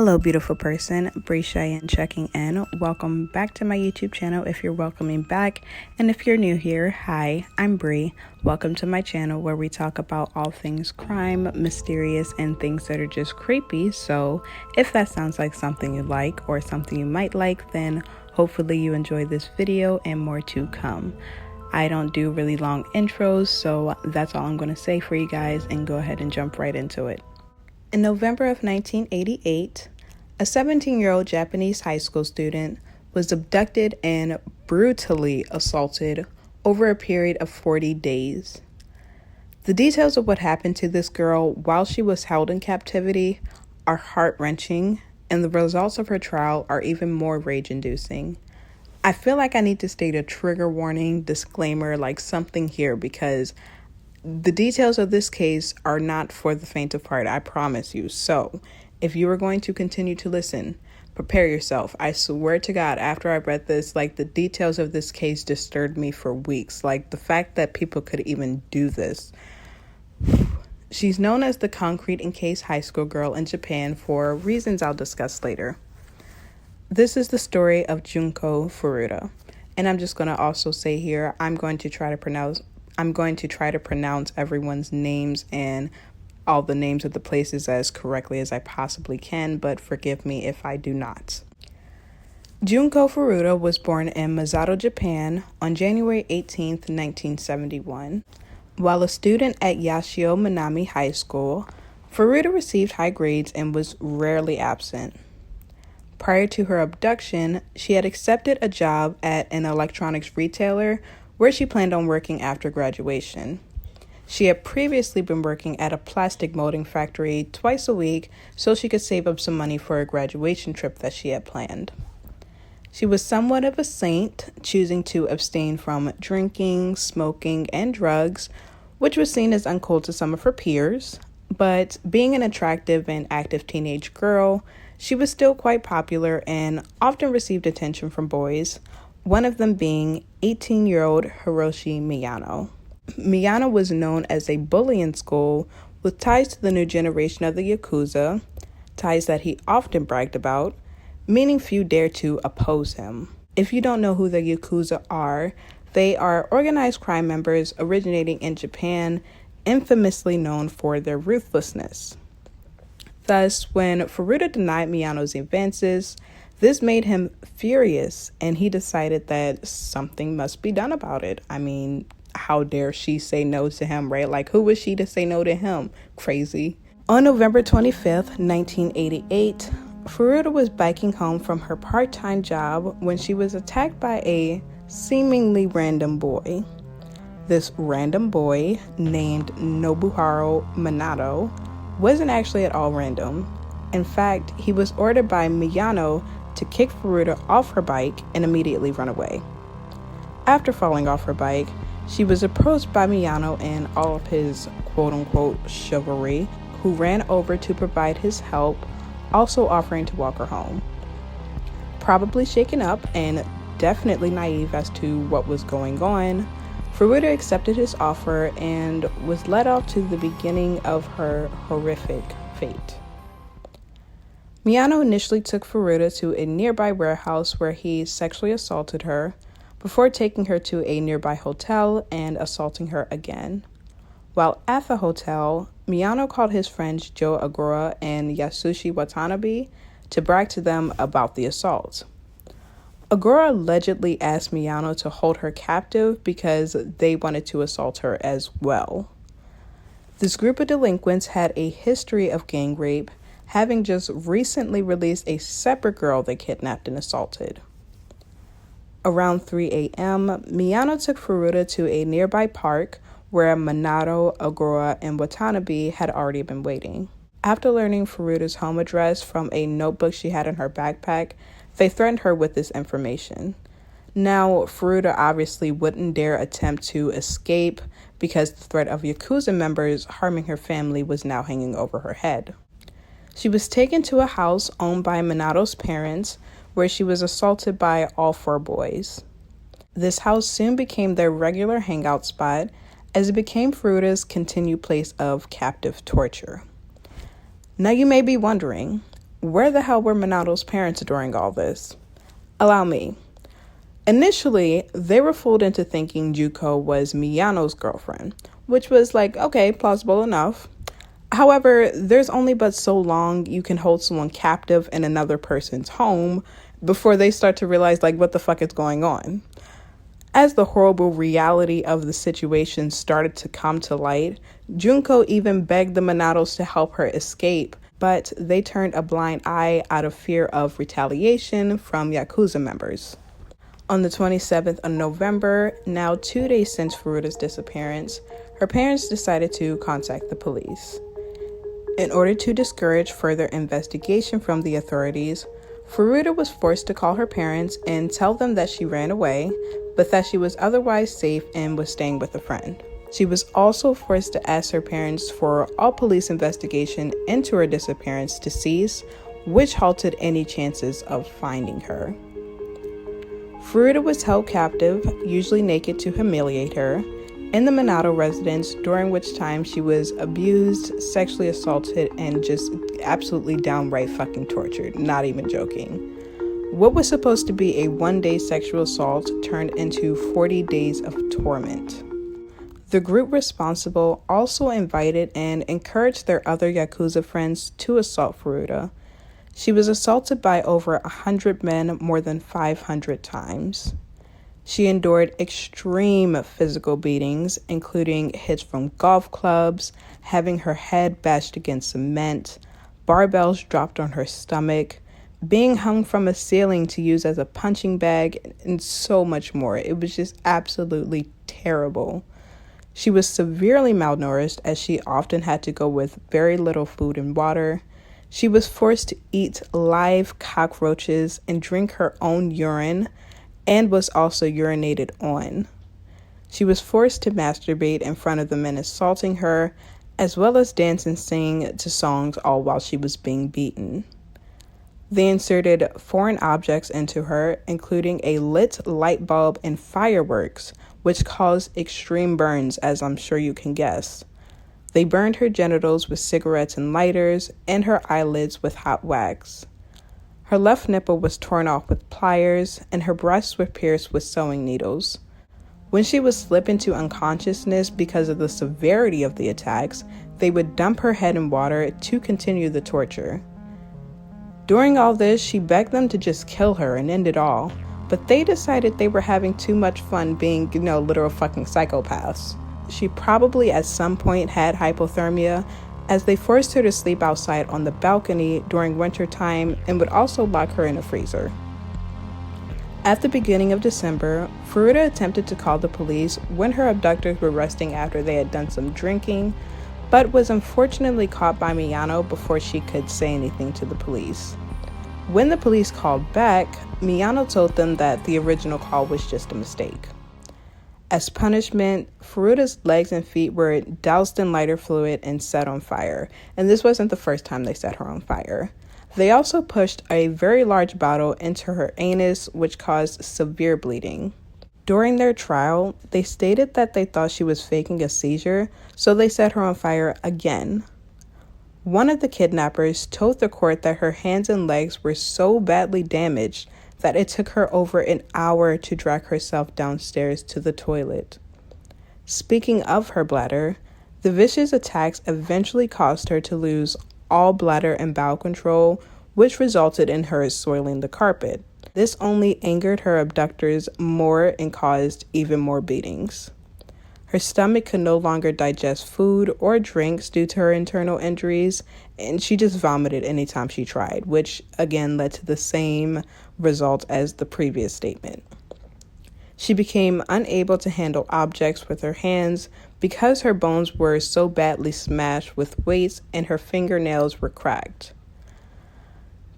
Hello beautiful person, Bree Cheyenne checking in. Welcome back to my YouTube channel if you're welcoming back, and if you're new here, hi, I'm Bree. Welcome to my channel where we talk about all things crime, mysterious, and things that are just creepy. So if that sounds like something you like or something you might like, then hopefully you enjoy this video and more to come. I don't do really long intros, so that's all I'm going to say for you guys, and go ahead and jump right into it. In November of 1988, a 17-year-old Japanese high school student was abducted and brutally assaulted over a period of 40 days. The details of what happened to this girl while she was held in captivity are heart-wrenching, and the results of her trial are even more rage-inducing. I feel like I need to state a trigger warning, disclaimer, like something here, because the details of this case are not for the faint of heart, I promise you. So, if you are going to continue to listen, prepare yourself. I swear to God, after I read this, like, the details of this case disturbed me for weeks. Like, the fact that people could even do this. She's known as the Concrete-encased high school girl in Japan for reasons I'll discuss later. This is the story of Junko Furuta. And I'm just going to also say here, I'm going to try to pronounce everyone's names and all the names of the places as correctly as I possibly can, but forgive me if I do not. Junko Furuta was born in Misato, Japan on January 18th, 1971. While a student at Yashio Minami High School, Furuta received high grades and was rarely absent. Prior to her abduction, she had accepted a job at an electronics retailer where she planned on working after graduation. She had previously been working at a plastic molding factory twice a week so she could save up some money for a graduation trip that she had planned. She was somewhat of a saint, choosing to abstain from drinking, smoking, and drugs, which was seen as uncool to some of her peers. But being an attractive and active teenage girl, she was still quite popular and often received attention from boys, one of them being 18-year-old Hiroshi Miyano. Miyano was known as a bully in school with ties to the new generation of the Yakuza, ties that he often bragged about, meaning few dare to oppose him. If you don't know who the Yakuza are, they are organized crime members originating in Japan, infamously known for their ruthlessness. Thus, when Furuta denied Miyano's advances, this made him furious, and he decided that something must be done about it. I mean, how dare she say no to him, right? Like, who was she to say no to him? Crazy. On November 25th, 1988, Furuta was biking home from her part-time job when she was attacked by a seemingly random boy. This random boy, named Nobuharu Minato, wasn't actually at all random. In fact, he was ordered by Miyano to kick Furuta off her bike and immediately run away. After falling off her bike, she was approached by Miyano and all of his quote-unquote chivalry, who ran over to provide his help, also offering to walk her home. Probably shaken up and definitely naive as to what was going on, Furuta accepted his offer and was led off to the beginning of her horrific fate. Miyano initially took Furuta to a nearby warehouse where he sexually assaulted her before taking her to a nearby hotel and assaulting her again. While at the hotel, Miyano called his friends Joe Agora and Yasushi Watanabe to brag to them about the assault. Agora allegedly asked Miyano to hold her captive because they wanted to assault her as well. This group of delinquents had a history of gang rape, having just recently released a separate girl they kidnapped and assaulted. Around 3 a.m., Miyano took Furuta to a nearby park where Minato, Agora, and Watanabe had already been waiting. After learning Furuta's home address from a notebook she had in her backpack, they threatened her with this information. Now, Furuta obviously wouldn't dare attempt to escape because the threat of Yakuza members harming her family was now hanging over her head. She was taken to a house owned by Minato's parents, where she was assaulted by all four boys. This house soon became their regular hangout spot, as it became Furuta's continued place of captive torture. Now you may be wondering, where the hell were Minato's parents during all this? Allow me. Initially, they were fooled into thinking Junko was Miyano's girlfriend, which was like, okay, plausible enough. However, there's only but so long you can hold someone captive in another person's home before they start to realize, like, what the fuck is going on. As the horrible reality of the situation started to come to light, Junko even begged the Minatos to help her escape, but they turned a blind eye out of fear of retaliation from Yakuza members. On the 27th of November, now 2 days since Furuta's disappearance, her parents decided to contact the police. In order to discourage further investigation from the authorities, Furuta was forced to call her parents and tell them that she ran away, but that she was otherwise safe and was staying with a friend. She was also forced to ask her parents for all police investigation into her disappearance to cease, which halted any chances of finding her. Furuta was held captive, usually naked to humiliate her, in the Minato residence, during which time she was abused, sexually assaulted, and just absolutely downright fucking tortured, not even joking. What was supposed to be a 1-day sexual assault turned into 40 days of torment. The group responsible also invited and encouraged their other Yakuza friends to assault Furuta. She was assaulted by over 100 men more than 500 times. She endured extreme physical beatings, including hits from golf clubs, having her head bashed against cement, barbells dropped on her stomach, being hung from a ceiling to use as a punching bag, and so much more. It was just absolutely terrible. She was severely malnourished, as she often had to go with very little food and water. She was forced to eat live cockroaches and drink her own urine, and was also urinated on. She was forced to masturbate in front of the men assaulting her, as well as dance and sing to songs, all while she was being beaten. They inserted foreign objects into her, including a lit light bulb and fireworks, which caused extreme burns, as I'm sure you can guess. They burned her genitals with cigarettes and lighters, and her eyelids with hot wax. Her left nipple was torn off with pliers, and her breasts were pierced with sewing needles. When she would slip into unconsciousness because of the severity of the attacks, they would dump her head in water to continue the torture. During all this, she begged them to just kill her and end it all, but they decided they were having too much fun being, literal fucking psychopaths. She probably at some point had hypothermia, as they forced her to sleep outside on the balcony during winter time and would also lock her in a freezer. At the beginning of December, Furuta attempted to call the police when her abductors were resting after they had done some drinking, but was unfortunately caught by Miyano before she could say anything to the police. When the police called back, Miyano told them that the original call was just a mistake. As punishment, Furuta's legs and feet were doused in lighter fluid and set on fire, and this wasn't the first time they set her on fire. They also pushed a very large bottle into her anus, which caused severe bleeding. During their trial, they stated that they thought she was faking a seizure, so they set her on fire again. One of the kidnappers told the court that her hands and legs were so badly damaged that it took her over an hour to drag herself downstairs to the toilet. Speaking of her bladder, the vicious attacks eventually caused her to lose all bladder and bowel control, which resulted in her soiling the carpet. This only angered her abductors more and caused even more beatings. Her stomach could no longer digest food or drinks due to her internal injuries, and she just vomited anytime she tried, which again led to the same result as the previous statement. She became unable to handle objects with her hands because her bones were so badly smashed with weights and her fingernails were cracked.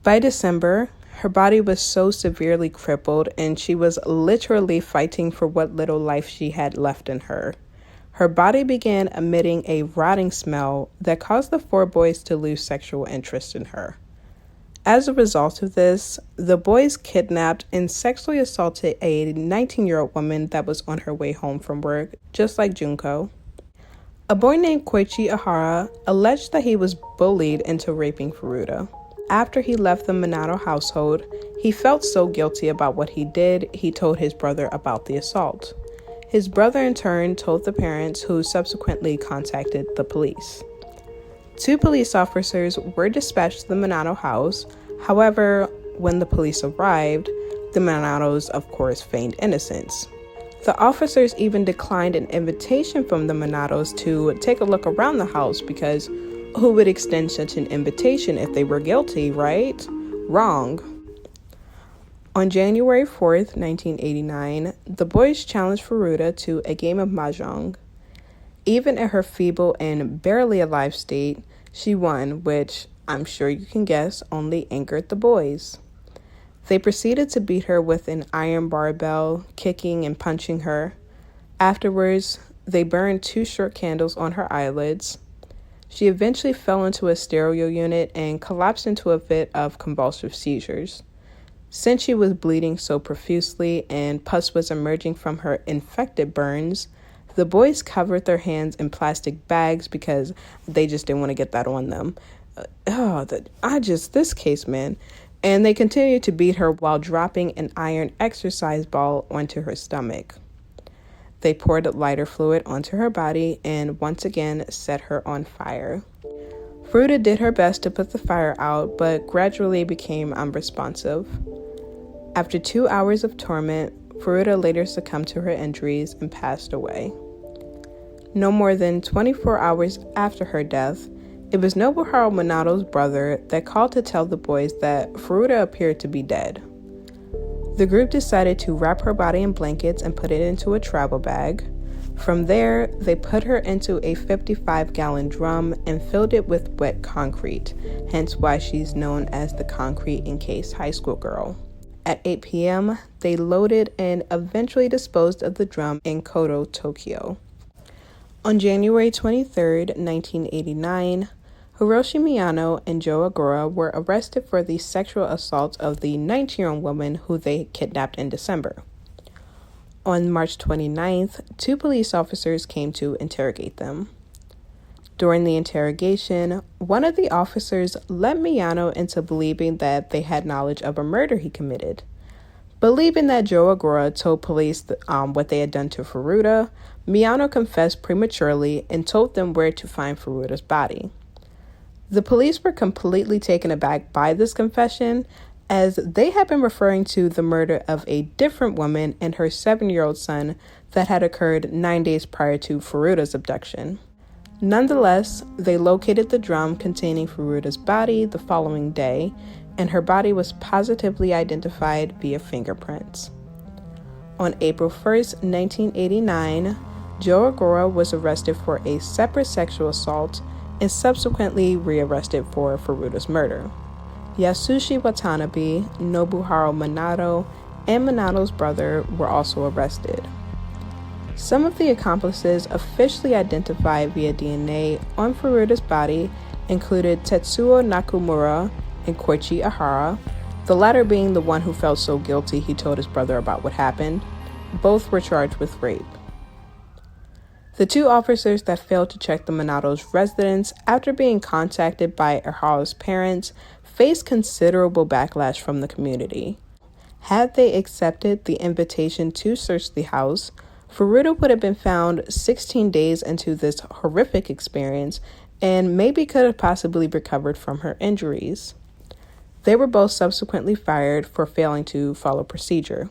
By December, her body was so severely crippled and she was literally fighting for what little life she had left in her. Her body began emitting a rotting smell that caused the 4 boys to lose sexual interest in her. As a result of this, the boys kidnapped and sexually assaulted a 19-year-old woman that was on her way home from work, just like Junko. A boy named Koichi Ahara alleged that he was bullied into raping Furuta. After he left the Minato household, he felt so guilty about what he did, he told his brother about the assault. His brother in turn told the parents, who subsequently contacted the police. 2 police officers were dispatched to the Minato house. However, when the police arrived, the Minatos, of course, feigned innocence. The officers even declined an invitation from the Minatos to take a look around the house because who would extend such an invitation if they were guilty, right? Wrong. On January 4th, 1989, the boys challenged Furuta to a game of mahjong. Even in her feeble and barely alive state, she won, which I'm sure you can guess only angered the boys. They proceeded to beat her with an iron barbell, kicking and punching her. Afterwards, they burned 2 short candles on her eyelids. She eventually fell into a stereo unit and collapsed into a fit of convulsive seizures. Since she was bleeding so profusely and pus was emerging from her infected burns, the boys covered their hands in plastic bags because they just didn't want to get that on them. This case, man. And they continued to beat her while dropping an iron exercise ball onto her stomach. They poured lighter fluid onto her body and once again set her on fire. Furuta did her best to put the fire out, but gradually became unresponsive. After 2 hours of torment, Furuta later succumbed to her injuries and passed away. No more than 24 hours after her death, it was Nobuharu Minato's brother that called to tell the boys that Furuta appeared to be dead. The group decided to wrap her body in blankets and put it into a travel bag. From there, they put her into a 55-gallon drum and filled it with wet concrete, hence why she's known as the Concrete-encased high school girl. At 8 p.m., they loaded and eventually disposed of the drum in Koto, Tokyo. On January 23, 1989, Hiroshi Miyano and Joe Agura were arrested for the sexual assault of the 19-year-old woman who they kidnapped in December. On March 29th, 2 police officers came to interrogate them. During the interrogation, one of the officers led Miyano into believing that they had knowledge of a murder he committed. Believing that Joe Agura told police what they had done to Furuta, Miyano confessed prematurely and told them where to find Furuta's body. The police were completely taken aback by this confession, as they had been referring to the murder of a different woman and her 7-year-old son that had occurred 9 days prior to Furuta's abduction. Nonetheless, they located the drum containing Furuta's body the following day, and her body was positively identified via fingerprints. On April 1st, 1989, Joe Agura was arrested for a separate sexual assault and subsequently rearrested for Furuta's murder. Yasushi Watanabe, Nobuharu Minato, and Minato's brother were also arrested. Some of the accomplices officially identified via DNA on Furuta's body included Tetsuo Nakamura and Koichi Ahara, the latter being the one who felt so guilty he told his brother about what happened. Both were charged with rape. The 2 officers that failed to check the Minato's residence after being contacted by Ahara's parents faced considerable backlash from the community. Had they accepted the invitation to search the house, Furuta would have been found 16 days into this horrific experience and maybe could have possibly recovered from her injuries. They were both subsequently fired for failing to follow procedure.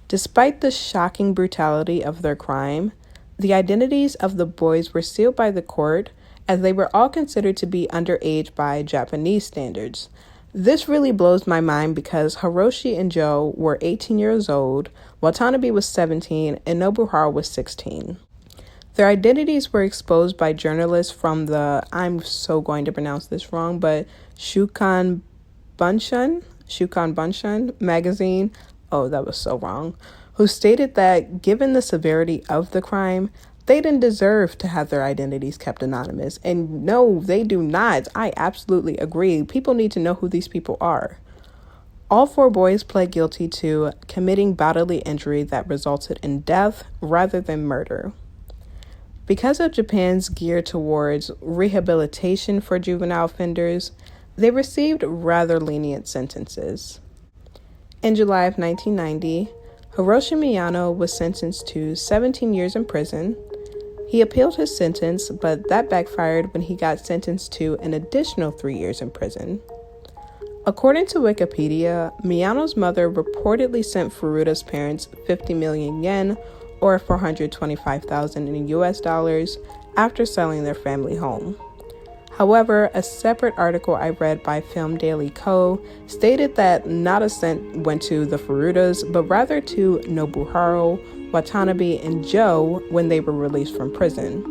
Despite the shocking brutality of their crime, the identities of the boys were sealed by the court as they were all considered to be underage by Japanese standards. This really blows my mind because Hiroshi and Joe were 18 years old, Watanabe was 17, and Nobuharu was 16. Their identities were exposed by journalists from the, I'm so going to pronounce this wrong, but Shukan Bunshan magazine, oh, that was so wrong, who stated that given the severity of the crime, they didn't deserve to have their identities kept anonymous. And no, they do not. I absolutely agree. People need to know who these people are. All 4 boys pled guilty to committing bodily injury that resulted in death rather than murder. Because of Japan's gear towards rehabilitation for juvenile offenders, they received rather lenient sentences. In July of 1990, Hiroshi Miyano was sentenced to 17 years in prison. He appealed his sentence, but that backfired when he got sentenced to an additional 3 years in prison. According to Wikipedia, Miyano's mother reportedly sent Furuta's parents 50 million yen, or 425,000 in US dollars, after selling their family home. However, a separate article I read by Film Daily Co. stated that not a cent went to the Furutas, but rather to Nobuharu, Watanabe, and Joe when they were released from prison.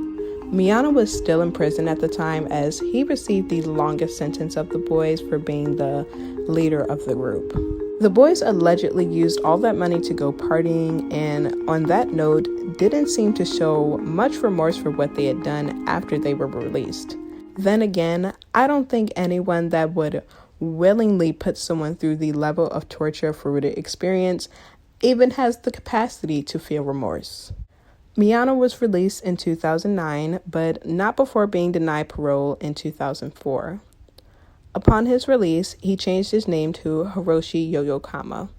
Miyano was still in prison at the time, as he received the longest sentence of the boys for being the leader of the group. The boys allegedly used all that money to go partying, and on that note, didn't seem to show much remorse for what they had done after they were released. Then again, I don't think anyone that would willingly put someone through the level of torture Furuta experienced even has the capacity to feel remorse. Miyano was released in 2009, but not before being denied parole in 2004. Upon his release, he changed his name to Hiroshi Yoyokama.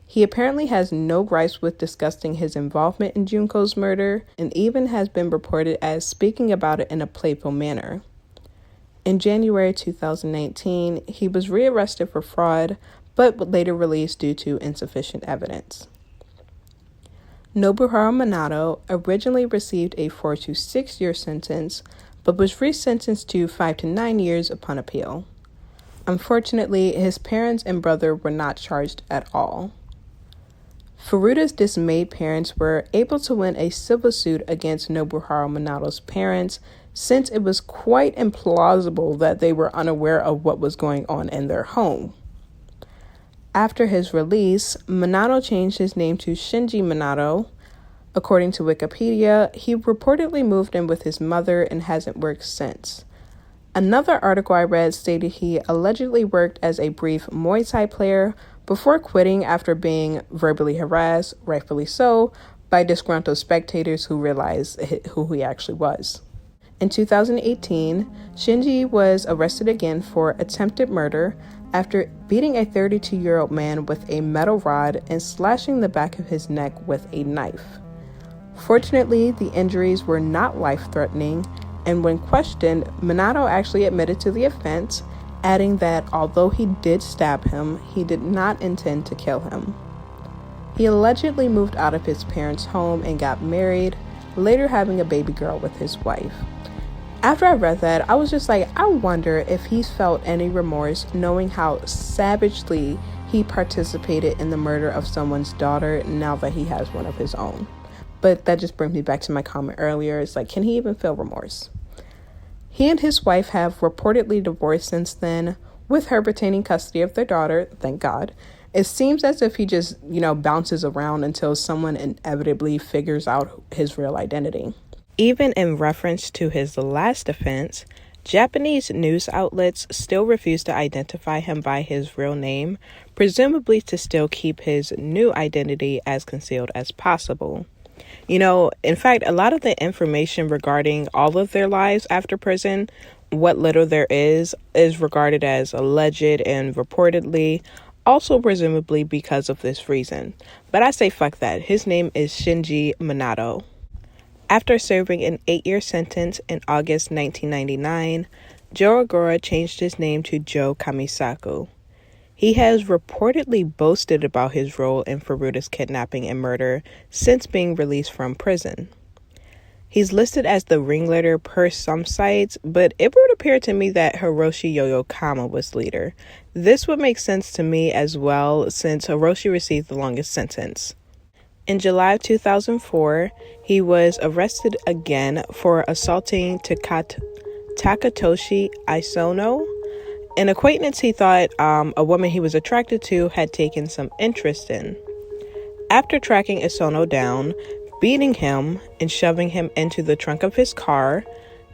He apparently has no gripes with discussing his involvement in Junko's murder, and even has been reported as speaking about it in a playful manner. In January 2019, he was rearrested for fraud, but later released due to insufficient evidence. Nobuharu Minato originally received a 4 to 6 year sentence, but was resentenced to 5 to 9 years upon appeal. Unfortunately, his parents and brother were not charged at all. Furuta's dismayed parents were able to win a civil suit against Nobuharu Minato's parents, since it was quite implausible that they were unaware of what was going on in their home. After his release, Minato changed his name to Shinji Minato. According to Wikipedia, he reportedly moved in with his mother and hasn't worked since. Another article I read stated he allegedly worked as a brief Muay Thai player before quitting after being verbally harassed, rightfully so, by disgruntled spectators who realized who he actually was. In 2018, Shinji was arrested again for attempted murder after beating a 32-year-old man with a metal rod and slashing the back of his neck with a knife. Fortunately, the injuries were not life-threatening, and when questioned, Minato actually admitted to the offense, adding that although he did stab him, he did not intend to kill him. He allegedly moved out of his parents' home and got married, later having a baby girl with his wife. After I read that, I was just like, I wonder if he's felt any remorse knowing how savagely he participated in the murder of someone's daughter now that he has one of his own. But that just brings me back to my comment earlier. It's like, can he even feel remorse? He and his wife have reportedly divorced since then, with her retaining custody of their daughter, thank God. It seems as if he just, bounces around until someone inevitably figures out his real identity. Even in reference to his last offense, Japanese news outlets still refuse to identify him by his real name, presumably to still keep his new identity as concealed as possible. In fact, a lot of the information regarding all of their lives after prison, what little there is regarded as alleged and reportedly, also presumably because of this reason. But I say fuck that. His name is Shinji Minato. After serving an 8-year sentence in August 1999, Joe Agora changed his name to Joe Kamisaku. He has reportedly boasted about his role in Furuta's kidnapping and murder since being released from prison. He's listed as the ringleader per some sites, but it would appear to me that Hiroshi Yoyokama was leader. This would make sense to me as well, since Hiroshi received the longest sentence. In July of 2004, he was arrested again for assaulting Takatoshi Isono, an acquaintance he thought a woman he was attracted to had taken some interest in. After tracking Isono down, beating him, and shoving him into the trunk of his car,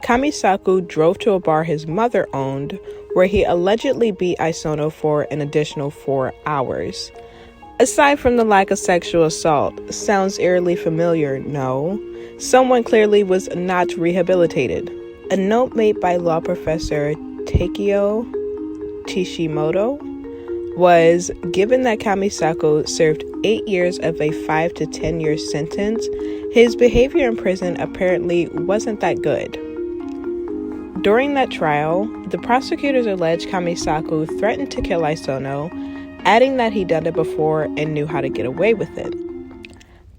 Kamisaku drove to a bar his mother owned, where he allegedly beat Isono for an additional 4 hours. Aside from the lack of sexual assault, sounds eerily familiar, no? Someone clearly was not rehabilitated. A note made by law professor Takeo Tishimoto was given that Kamisako served 8 years of a 5 to 10 year sentence, his behavior in prison apparently wasn't that good. During that trial, the prosecutors alleged Kamisako threatened to kill Isono, adding that he'd done it before and knew how to get away with it.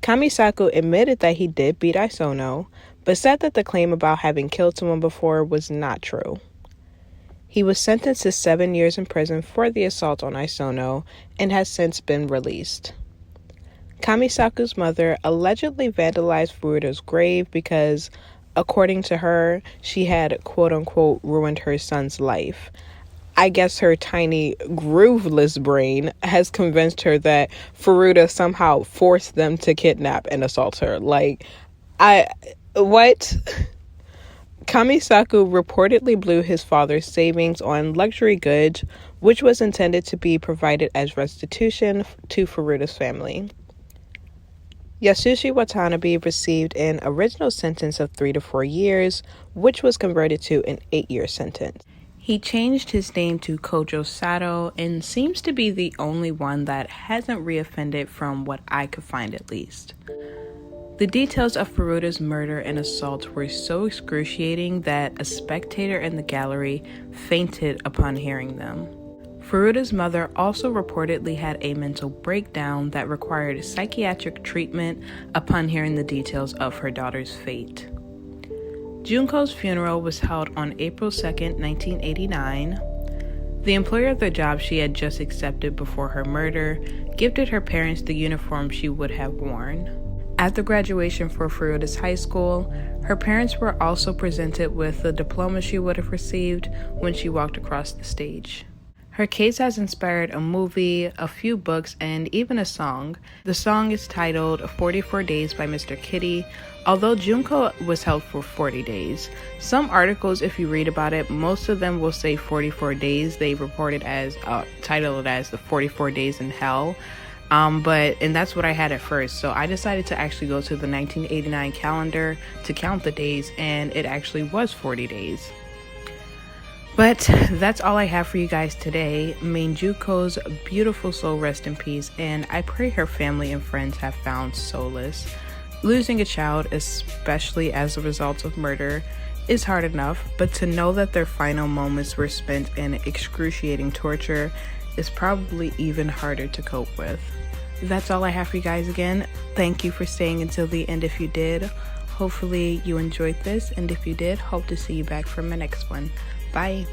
Kamisako admitted that he did beat Isono, but said that the claim about having killed someone before was not true. He was sentenced to 7 years in prison for the assault on Isono and has since been released. Kamisaku's mother allegedly vandalized Furuta's grave because, according to her, she had quote-unquote ruined her son's life. I guess her tiny, grooveless brain has convinced her that Furuta somehow forced them to kidnap and assault her. What? Kamisaku reportedly blew his father's savings on luxury goods, which was intended to be provided as restitution to Furuta's family. Yasushi Watanabe received an original sentence of 3 to 4 years, which was converted to an 8-year sentence. He changed his name to Kojo Sato and seems to be the only one that hasn't reoffended from what I could find at least. The details of Furuta's murder and assault were so excruciating that a spectator in the gallery fainted upon hearing them. Furuta's mother also reportedly had a mental breakdown that required psychiatric treatment upon hearing the details of her daughter's fate. Junko's funeral was held on April 2nd, 1989. The employer of the job she had just accepted before her murder gifted her parents the uniform she would have worn. At the graduation for Furuta's high school, her parents were also presented with the diploma she would have received when she walked across the stage. Her case has inspired a movie, a few books, and even a song. The song is titled 44 Days by Mr. Kitty, although Junko was held for 40 days. Some articles, if you read about it, most of them will say 44 days. They report it as, titled as the 44 Days in Hell. And that's what I had at first. So I decided to actually go to the 1989 calendar to count the days, and it actually was 40 days. But that's all I have for you guys today. May Junko's beautiful soul rest in peace, and I pray her family and friends have found solace. Losing a child, especially as a result of murder, is hard enough, but to know that their final moments were spent in excruciating torture is probably even harder to cope with. That's all I have for you guys again. Thank you for staying until the end if you did. Hopefully you enjoyed this, and if you did, hope to see you back for my next one. Bye.